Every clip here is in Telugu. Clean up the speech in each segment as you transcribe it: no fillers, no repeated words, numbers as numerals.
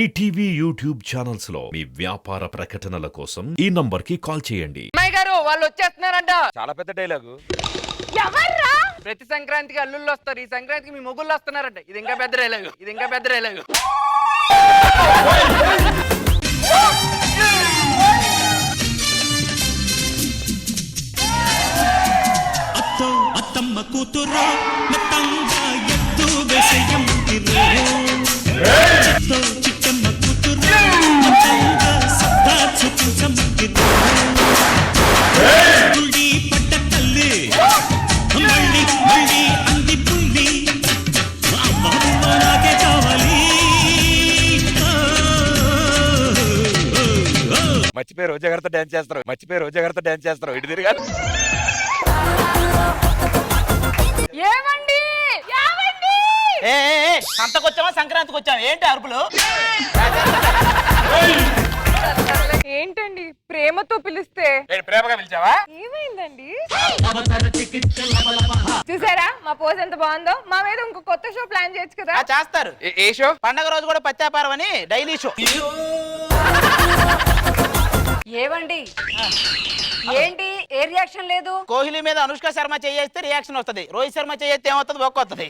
ఈటీవీ యూట్యూబ్ ఛానల్స్ లో మీ వ్యాపార ప్రకటనల కోసం ఈ నంబర్ కి కాల్ చేయండి. అమ్మాయి గారు వాళ్ళు వచ్చేస్తున్నారంట. చాలా పెద్ద డైలాగు. ఎవర్రా? ప్రతి సంక్రాంతికి అల్లుళ్ళు వస్తారు, ఈ సంక్రాంతికి మీ మొగుళ్ళు వస్తున్నారంట. ఇది ఇంకా పెద్ద డైలాగు, ఇది ఇంకా పెద్ద డైలాగు. అత్తో అత్తమ్మ కూతురు మెత్తంగా ఎత్తు వేసేయమ్మిరో అత్తో చిట్టమ్మ కూతురు మెత్తంగా సత్తా చూపించమ్మిరో గుడి పట్ట తల్లి మళ్ళీ మళ్ళీ అంది పుల్లి అమ్మ నాకే కావాలి. మర్చిపోయి రోజా గారితో డాన్స్ చేస్తారు, మర్చిపోయి రోజా గారితో డాన్స్ చేస్తారు. ఇటు తిరిగా ఏమండి సంతకొచ్చామా సంక్రాంతికి వచ్చాము ఏంటి అరుపులు? ఏంటండి ప్రేమతో పిలిస్తే ప్రేమగా పిలిచావా? ఏమైందండి? చూసారా మా పోజ్ ఎంత బాగుందో. మా మీద ఇంకో కొత్త షో ప్లాన్ చేయొచ్చు కదా. చేస్తారు. ఏ షో? పండగ రోజు కూడా పత్యాపారం అని డైలీ షో. ఏవండి ఏంటి ఏ రియాక్షన్ లేదు? కోహ్లీ మీద అనుష్క శర్మ చేయేస్తే రియాక్షన్ వస్తది, రోహిత్ శర్మ చేయేస్తే ఏమవుతుంది? బొక్క వస్తుంది.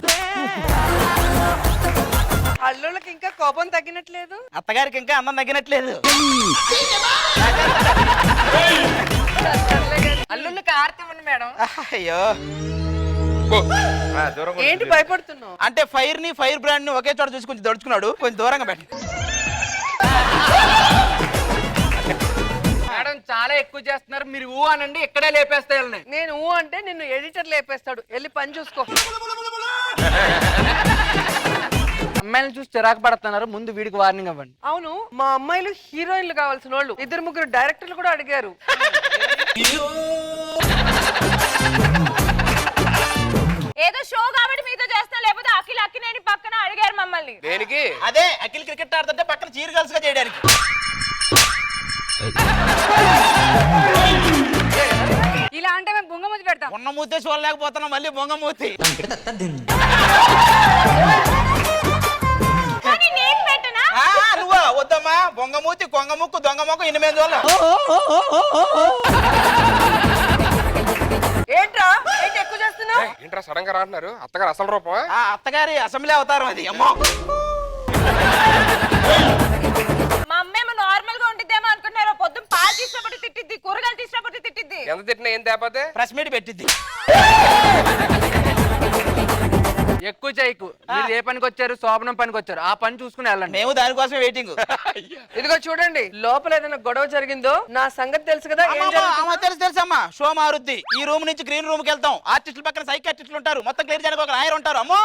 అల్లుళ్ళకి ఇంకా కోపం తగ్గినట్లేదు. అత్తగారికి ఇంకా అందం తగ్గినట్లేదు. అల్లుళ్ళకి ఆర్తి ఉంది మేడం. అయ్యో ఏంటి భయపడుతున్నావు? అంటే ఫైర్ ని ఫైర్ బ్రాండ్ ని ఒకే చోట చూసి కొంచెం దడుచుకున్నాడు, కొంచెం దూరంగా పెట్టి. మేడం చాలా ఎక్కువ చేస్తున్నారు, మీరు ఊ అనండి ఇక్కడే లేపేస్తాయి. నేను ఊ అంటే నిన్ను ఎడిటర్ లేపేస్తాడు, వెళ్ళి పని చూసుకో. అమ్మాయిలను చూసి చిరాకు పడుతున్నారు, ముందు వీడికి వార్నింగ్ అవ్వండి. అవును, మా అమ్మాయిలు హీరోయిన్లు కావాల్సిన వాళ్ళు 2-3 డైరెక్టర్లు కూడా అడిగారు. ఏదో షో కాబట్టి మీతో చేస్తా, లేకపోతే అఖిల్ అక్కినేని పక్కన అడిగారు మమ్మల్ని. దేనికి? అదే అఖిల్ క్రికెట్ ఆడుతుంటే పక్కన చీర గర్ల్స్ గా చేయడానికి. ఇలా అంటే మేము బొంగమూతి పెడతాం. ఉన్న మూతే చూడలేకపోతున్నాం, మళ్ళీ బొంగమూతి. కానీ నేను పెట్టనా? నువ్వా? వద్దమ్మా, బొంగమూతి కొంగముక్కు దొంగముక్కు 8 చూడలేం. ఏంట్రా ఏంటి ఎక్కువ చేస్తున్నావు? ఏంట్రా సడన్ గా రాంటున్నారు? అత్తగారు అసలు రూపమా? అత్తగారి అసెంబ్లీ అవతారం అది. అమ్మో, మా అమ్మేమో నార్మల్ గా ఉంటుందేమో అనుకుంటున్నారు. పొద్దున్న పాలు తీసినప్పుడు తిట్టిద్ది, కూరగాయలు తీసినప్పుడు తిట్టిద్ది. ఎంత తిట్టినా ఏం తేపోతే ప్రెస్ మీట్ పెట్టింది. ఎక్కువ చేయకు. మీరు ఏ పనికి వచ్చారు? శోభనం పనికి వచ్చారు, ఆ పని చూసుకుని వెళ్ళండి. మేము దానికోసం వెయిటింగ్. ఇదిగో చూడండి, లోపల ఏదైనా గొడవ జరిగిందో నా సంగతి తెలుసు కదా. ఏం జరుగుతుందో? తెలుసు తెలుసమ్మా, షో మారుద్ది. ఈ రూమ్ నుంచి గ్రీన్ రూమ్ కి వెళ్తాం. ఆర్టిస్టుల పక్కన సైకాట్రిస్టులు ఉంటారు, మొత్తం క్లియర్ చేయడానికి ఒక లాయర్ ఉంటారు. అమ్మో,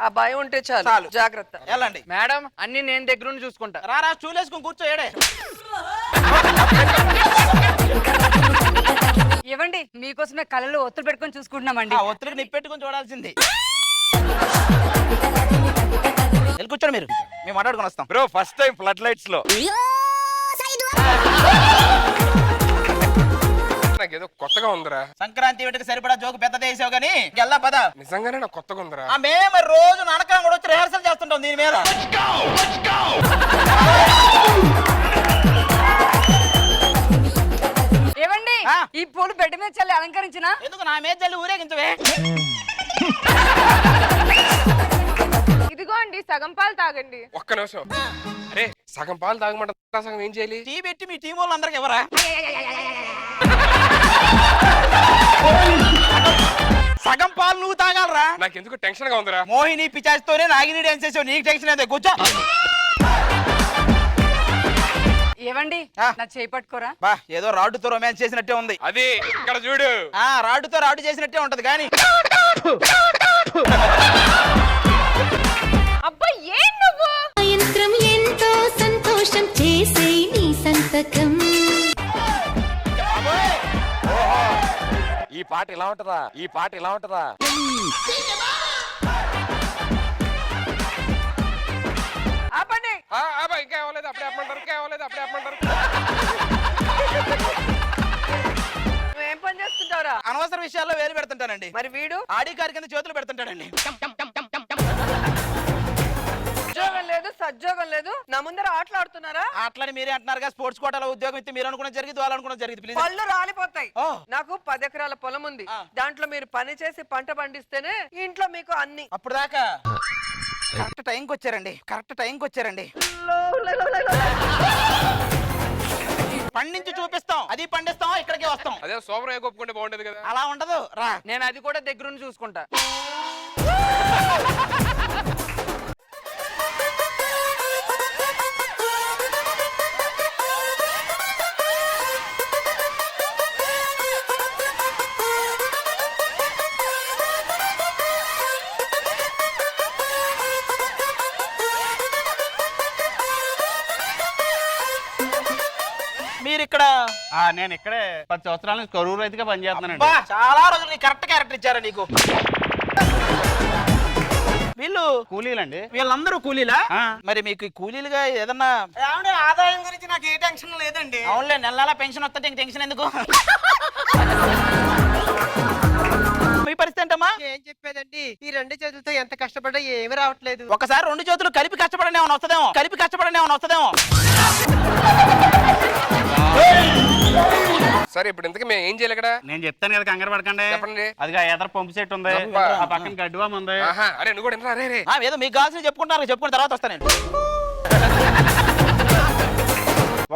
ఆ భయం ఉంటే చాలు. చాలు. జాగ్రత్త. వెళ్ళండి మేడం, అన్ని నేను దగ్గరుండి చూసుకుంటా. రారా, స్టూల్ వేసుకుని కూర్చో. ఏడే ఇవ్వండి, మీకోసమే కళ్ళలో ఒత్తులు పెట్టుకొని చూసుకుంటున్నామండి. ఆ ఒత్తిడికి నిప్పెట్టుకుని చూడాల్సింది. వెళ్ళి కూర్చోండి, మీరు మేము మాట్లాడుకుని వస్తాం. Bro, first time flood lights లో నాకేదో కొత్తగా ఉందిరా. సంక్రాంతి వీటికి సరిపడా జోకు పెద్దది వేసావు కానీ వెళ్దా పద. నిజంగానే నాకు కొత్తగా ఉందిరా. మేము రోజు నాటకం కూడా వచ్చి రిహార్సల్ చేస్తుంటాం దీని మీద. ఏవండి, ఈ పూలు బెడ్ మీద చల్లి అలంకరించిన ఎందుకు నా మీద చల్లి ఊరేగించవే? ఇదిగో అండి, సగం పాలు తాగండి. ఒక్క నిమిషం. అరే, సగం పాలు తాగమంట, సగం ఏం చేయాలి? టీ పెట్టి మీ టీం వాళ్ళు అందరికి ఎవరా? సగం పాలు నువ్వు తాగాలరా? నాకు ఎందుకు టెన్షన్ గా ఉందిరా. మోహిని పిచాస్తోనే నాగిని డాన్స్ చేసావు, నీకు టెన్షన్ అయితే కూర్చో. ఏవండి, నా చేయి పట్టుకోరా. బా, ఏదో రాడ్డుతో రొమాన్స్ చేసినట్టే ఉంది. అది ఇక్కడ చూడు. రాడ్డుతో రాడ్డు చేసినట్టే ఉంటది కానీ. అబ్బా, ఏం నువ్వు? సాయంత్రం ఎంతో సంతోషం చేసే నీ సంతకం. ఈ పాట ఇలా ఉంటదా? ఈ పాట ఇలా ఉంటదా? ఆపండి. ఇంకా ఇవ్వలేదు, అప్పుడే అప్పమంటారు. ఇంకా ఇవ్వలేదు, అప్పుడే అప్పమంటారు. నువ్వేం పని చేస్తుంటావురా? అనవసర విషయాల్లో వేలు పెడుతుంటానండి. మరి వీడు ఆడి కారు కింద చేతులు పెడుతుంటాడండి. లేదు సజ్జోగం లేదు, నా ముందర ఆటలు ఆడుతున్నారా? అట్లని మీరే అంటున్నారుగా, స్పోర్ట్స్ కోటాలో ఉద్యోగం ఇస్తే మీరు అనుకున్న జరిగింది, వాళ్ళు అనుకున్న జరిగింది. ప్లీజ్. పళ్ళు రాలిపోతాయి. ఓ. నాకు 10 ఎకరాల పొలం ఉంది. దాంట్లో మీరు పని చేసి పంట పండిస్తేనే ఇంట్లో మీకు అన్ని. అప్పుడు దాకా కరెక్ట్ టైంకి వచ్చారండి, కరెక్ట్ టైంకి వచ్చారండి. పండించి చూపిస్తాం, అది పండిస్తాం, ఇక్కడికి వస్తాం. అదే సోమరం ఒప్పుకుంటే బాగుంటది కదా. అలా ఉండదు రా. నేను అది కూడా దగ్గరుండి చూసుకుంటా. మీరు ఇక్కడ నేను ఇక్కడే 10 సంవత్సరాల నుంచి కరూరు రైతుగా పనిచేస్తున్నానండి. అబ్బా, చాలా రోజులు నీ కరెక్ట్ క్యారెక్టర్ ఇచ్చారా నీకు? వీళ్ళు కూలీలండి. వీళ్ళందరూ కూలీలా? ఆ. మరి మీకు ఈ కూలీలుగా ఏదన్నా ఆదాయం గురించి నాకు ఏ టెన్షన్ లేదండి. అవునులే, నెల నెలా పెన్షన్ వస్తే ఇంక టెన్షన్ ఎందుకు? మీ పరిస్థితి ఏంటమ్మా? ఏం చెప్పేదండి, ఈ 2 చేతులతో ఎంత కష్టపడ్డా ఏమీ రావట్లేదు. ఒకసారి 2 చేతులు కలిపి కష్టపడనే ఏమైనా వస్తుందేమో, కలిపి కష్టపడనే ఏమైనా వస్తుందేమో. సరే ఇప్పుడు ఇంతకీ మేము ఏం చేయాలి ఇక్కడ? నేను చెప్తాను కదా, కంగారు పడకండి. చెప్పండి. అదిగా ఎదర పంపు సెట్ ఉంది, ఆ పక్కన గడ్డివామ ఉంది. ఆహా, అరే నువ్వు కూడా వినరా? రే ఏదో మీకు కావాల్సిన చెప్పుకుంటారు, చెప్పుకున్న తర్వాత వస్తాను నేను.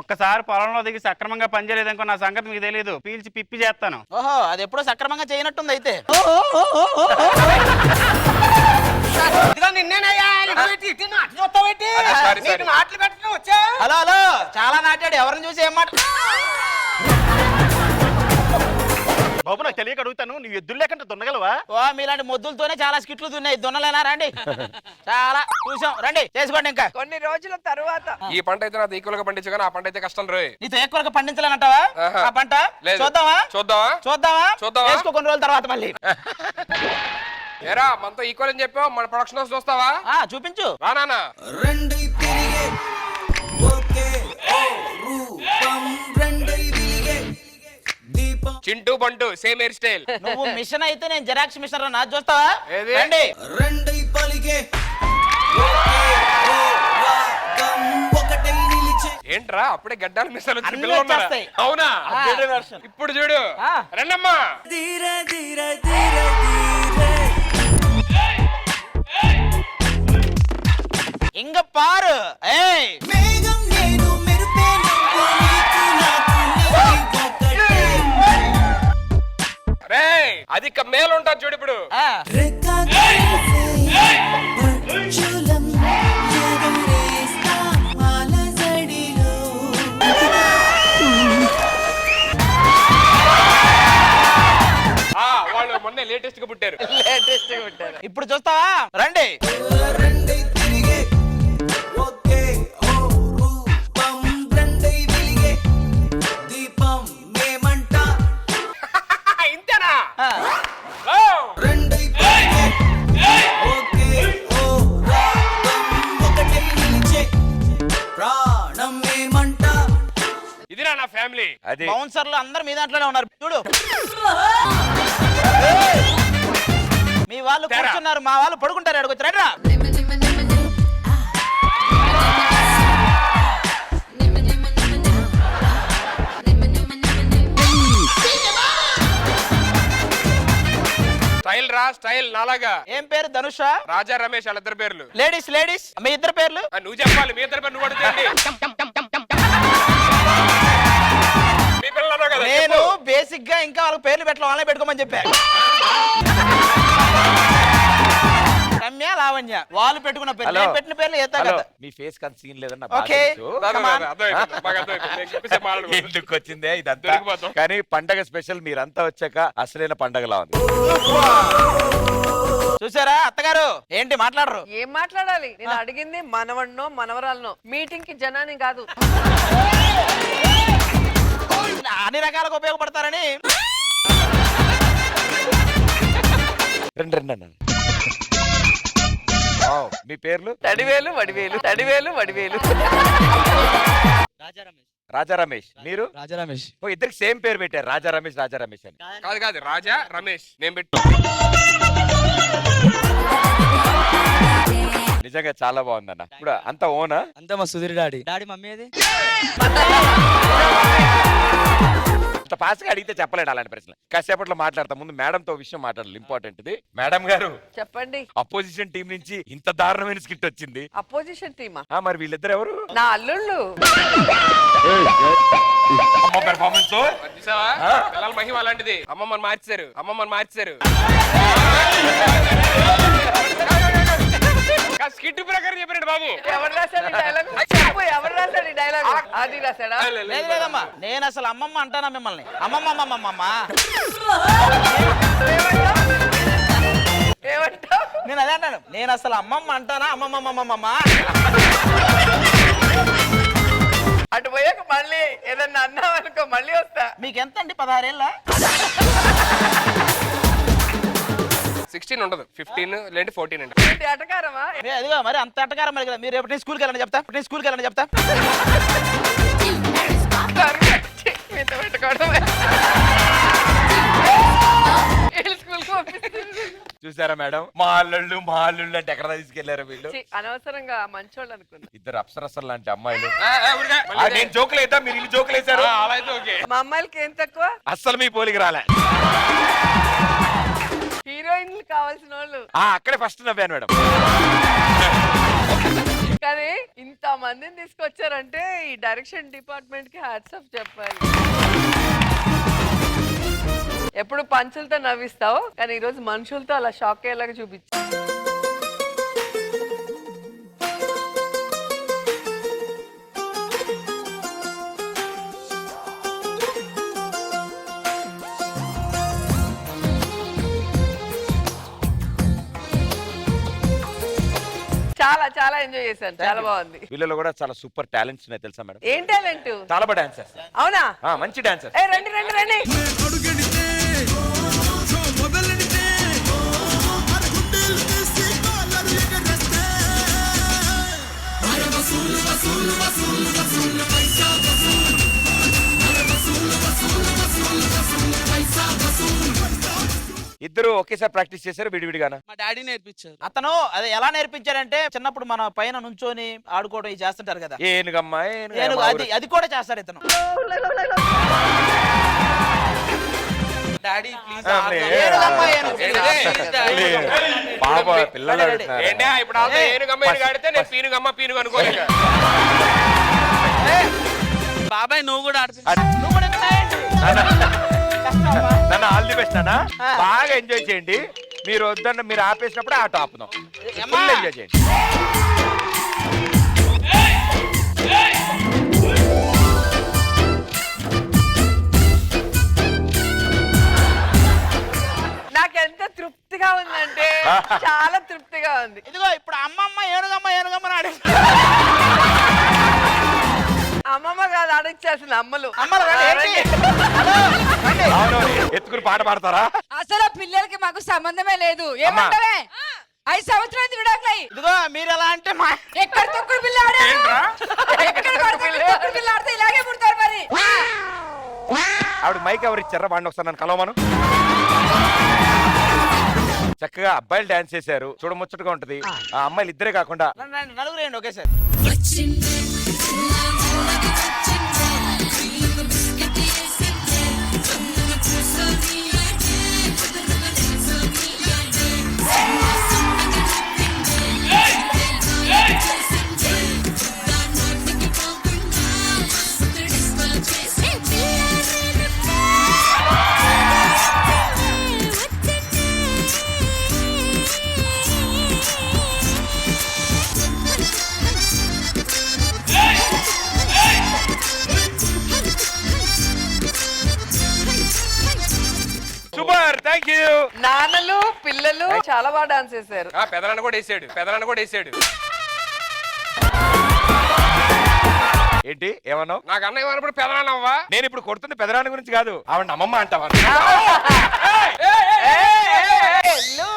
ఒక్కసారి పొలంలో దిగి సక్రమంగా పనిచేయలేదనుకో నా సంగతి మీకు తెలియదు, పీల్చి పిప్పి చేస్తాను. ఓహో, అది ఎప్పుడో సక్రమంగా చేయనట్టుంది అయితే. Sorry sorry. హలో హలో, చాలా నాటాడు, ఎవరిని చూసి ఏం మాట. బాబు నాకు తెలియక అడుగుతాను, నువ్వు ఎద్దులు లేకుండా దున్నగలవా? ఓ, మీలాంటి మొద్దులతోనే చాలా స్కిట్లు దున్నాయి, దున్నలేనా? రండి, చాలా చూసాం, రండి చేసుకోండి. ఇంకా కొన్ని రోజుల తరువాత ఈ పంట అయితే నాకు ఈక్వల్ గా పండించు కానీ ఆ పంట అయితే కష్టం రోయ్. నీతో ఎక్కువగా పండించాలంటావా? ఆహా. ఆ పంట లేదు. చూద్దామా? చూద్దామా? చూద్దామా? చూద్దామా? వేసుకో కొన్ని రోజుల తర్వాత మళ్ళీ. ఏరా మనతో ఈక్వల్ అని చెప్పావు, మన ప్రొడక్షన్ హౌస్ చూస్తావా? చూపించు. రా నాన్న. చింటూ బంటు సేమ్ హెయిర్ స్టైల్. నువ్వు మిషన్ అయితే నేను జెరాక్స్ మిషన్ రా, నాది చూస్తావా? ఏది? రండి. ఏంట్రా అప్పుడే గడ్డాలు మిసాలు అన్నీ పిల్లలు ఉన్నారా? వచ్చేస్తాయి. అవునా? Updated version. ఇప్పుడు చూడు. ఆ. రండమ్మా. ఇంక పారు. ఏయ్, రేయ్ అది మేలు ఉంటుంది చూడు ఇప్పుడు. ఆ. వాళ్ళు మొన్నే లేటెస్ట్ గా పుట్టారు. ఇప్పుడు చూస్తావా? రండి. ఇంతేనా? ఆ. ఓ! ఇదిరా నా ఫ్యామిలీ. అది బౌన్సర్లు అందరు మీ దాంట్లోనే ఉన్నారు చూడు. మీ వాళ్ళు కూర్చున్నారు, మా వాళ్ళు పడుకుంటారు. అడుగుతారు రండిరా. స్టైల్ రా స్టైల్ నాలాగా. ఏం పేరు? ధనుష, రాజా రమేష్ వాళ్ళిద్దరు పేర్లు. లేడీస్ లేడీస్ మీ ఇద్దరు పేర్లు. నువ్వు చెప్పాలి, మీ ఇద్దరు పేరు నువ్వు అడుగుతుంది. మీ పిల్లలు అన్నావు కదా, నేను చెప్పు. బేసిక్ గా ఇంకా వాళ్ళకి పేర్లు పెట్టడం వాళ్ళే పెట్టుకోమని చెప్పా. రమ్య, లావణ్య వాళ్ళు పెట్టుకున్న పేర్లు, నేను పెట్టిన పేర్లు ఏతా కదా. మీ ఫేస్ కంత సీన్ లేదన్న. ఓకే. ఎందుకు వచ్చిందే ఇదంతా? దొరికిపోతాం. కానీ పండగ స్పెషల్ మీరంతా వచ్చాక అసలైన పండగలా ఉంది. చూసారా అత్తగారు, ఏంటి మాట్లాడరు? ఏం మాట్లాడాలి? నేను అడిగింది మనవన్నో మనవరాలనో, మీటింగ్ కి జనాన్ని కాదు. అన్ని రకాలుగా ఉపయోగపడతారని. రండి రండి అన్న. మీ పేర్లు? తడివేలు వడివేలు, తడివేలు వడివేలు. రాజా రమేష్. మీరు? రాజా రమేష్. ఓ, ఇద్దరికి సేమ్ పేరు పెట్టారు, రాజా రమేష్ రాజా రమేష్ అని. కాదు కాదు, రాజా రమేష్ నేను పెట్టు. నిజంగా నిజంగా చాలా బాగుందన్న. ఇప్పుడు అంత ఓనా? అంతే మా సుధీర్ డాడీ. డాడీ మమ్మీ అది అంత ఫాస్ట్ గా అడిగితే చెప్పలేడు అలాంటి ప్రశ్న. కాసేపట్లో మాట్లాడతా. ముందు మేడం తో విషయం మాట్లాడాలి, ఇంపార్టెంట్ ఇది. మేడం గారు చెప్పండి. అపోజిషన్ టీం నుంచి ఇంత దారుణమైన స్కిట్ వచ్చింది. అపోజిషన్ టీమా? మరి వీళ్ళిద్దరు ఎవరు? నా అల్లుళ్ళు. అమ్మ పెర్ఫార్మెన్స్ చూసావా పిల్లల మహిమ అలాంటిది. అమ్మమ్మని మార్చారు. స్కిట్ ప్రకారం చెప్పాడు బాబు. ఎవరు రాశాడు డైలాగ్? చెప్పు, ఎవరు రాశాడు డైలాగ్? అది రాశాడా? లేదు లేదమ్మా, నేను అసలు అమ్మమ్మ అంటానా మిమ్మల్ని? అమ్మమ్మ ఏమంటావు? నేను అదే అంటాను. నేను అసలు అమ్మమ్మ అంటానా? అమ్మమ్మ. అటు పోయాక మళ్ళీ ఏదన్నా అన్నావు అనుకో, మళ్ళీ వస్తా. మీకు ఎంత అండి? 16 ఏళ్ళ? 16 ఉండదు, 15 లేదంటే 14 అండి. అటకారమా? అదిగా మరి అంత అట్టకారం మరి కదా. మీరు ఎప్పుడు స్కూల్కి వెళ్ళండి చెప్తా. మీతో పెట్టుకోవడం. చూసారా మేడం? మా అల్లుళ్ళు అంటే ఎక్కడ తీసుకెళ్లారు వీళ్ళు? అనవసరంగా మంచోళ్ళు అనుకున్నా. ఇద్దరు అప్సరసలు లాంటి అమ్మాయిలు. నేను జోకులు వేద్దాం, మీరు ఇల్లు జోకులు వేసారు. మా అమ్మాయిలకి ఏం తక్కువ? అస్సలు మీ పోలికి రాలే. హీరోయిన్లు కావాల్సిన వాళ్ళు. అక్కడే ఫస్ట్ నవ్వాను మేడం. కానీ ఇంత మందిని తీసుకొచ్చారంటే ఈ డైరెక్షన్ డిపార్ట్మెంట్ కి హ్యాట్స్ ఆఫ్ చెప్పాలి. ఎప్పుడు పంచులతో నవ్విస్తావు, కానీ ఈ రోజు మనుషులతో అలా షాక్ అయ్యేలాగా చూపించు. చాలా ఎంజాయ్ చేశాను. చాలా బాగుంది. వీళ్ళలో కూడా చాలా సూపర్ టాలెంట్స్ ఉన్నాయి తెలుసా మేడం? ఏం టాలెంట్? చాలా డాన్సర్స్. అవునా? మంచి డాన్సర్. రండి. ఇద్దరు ఒకేసారి ప్రాక్టీస్ చేశారు విడివిడిగానా? మా డాడీ నేర్పించారు. అతను అది ఎలా నేర్పించారంటే, చిన్నప్పుడు మన పైన నుంచొని ఆడుకోవడం ఇవి చేస్తుంటారు కదా. ఏనుగమ్మా అది కూడా చేస్తాడు ఇతను. Daddy please. బాబా పిల్లలు ఇప్పుడు ఏనుగమ్మ ఆడితే నేను పీనుగమ్మ అనుకోని. బాబాయ్ నువ్వు కూడా నన్ను ఆల్ ది బెస్ట్ అన్న. బాగా ఎంజాయ్ చేయండి. మీరు వద్దన్న మీరు ఆపేసినప్పుడు ఆట ఆపుదాం. ఫుల్ ఎంజాయ్ చేయండి. నాకెంత తృప్తిగా ఉందంటే చాలా తృప్తిగా ఉంది. ఇదిగో ఇప్పుడు అమ్మమ్మ ఏనుగమ్మ ఆడి. అమ్మమ్మ కాదు ఆడిచ్చేసిన అమ్మలు. ఎత్తుకుని పాట పాడతారా? అసలు పిల్లలకి మాకు సంబంధమే లేదు. ఏమంటావే? 5 సంవత్సరాలు విడాకులై. ఇదిగో మీరు ఎలా అంటే ఎక్కడ తొక్కుడు పిల్ల ఆడారు? ఎక్కడ తొక్కుడు పిల్ల ఆడితే ఇలాగే పుడతారు మరి. ఆవిడ మైక్ ఎవరు ఇచ్చారా? వాడిని ఒకసారి నన్ను కలవమను. చక్కగా అబ్బాయిలు డాన్స్ చేశారు, చూడముచ్చటగా ఉంటది. ఆ అమ్మాయిలు ఇద్దరే కాకుండా నలుగురు ఒకేసారి. నాన్నలు పిల్లలు చాలా బాగా డాన్స్ చేశారు. పెదనాన్న కూడా వేసాడు. ఏంటి ఏమన్నావు? నాకు అన్న ఏమన్నప్పుడు పెదనాన్నవ్వా? నేను ఇప్పుడు కొడుతుంది పెదనాన్న గురించి కాదు, ఆవిడ అమ్మమ్మ అంటావా? ఎల్లు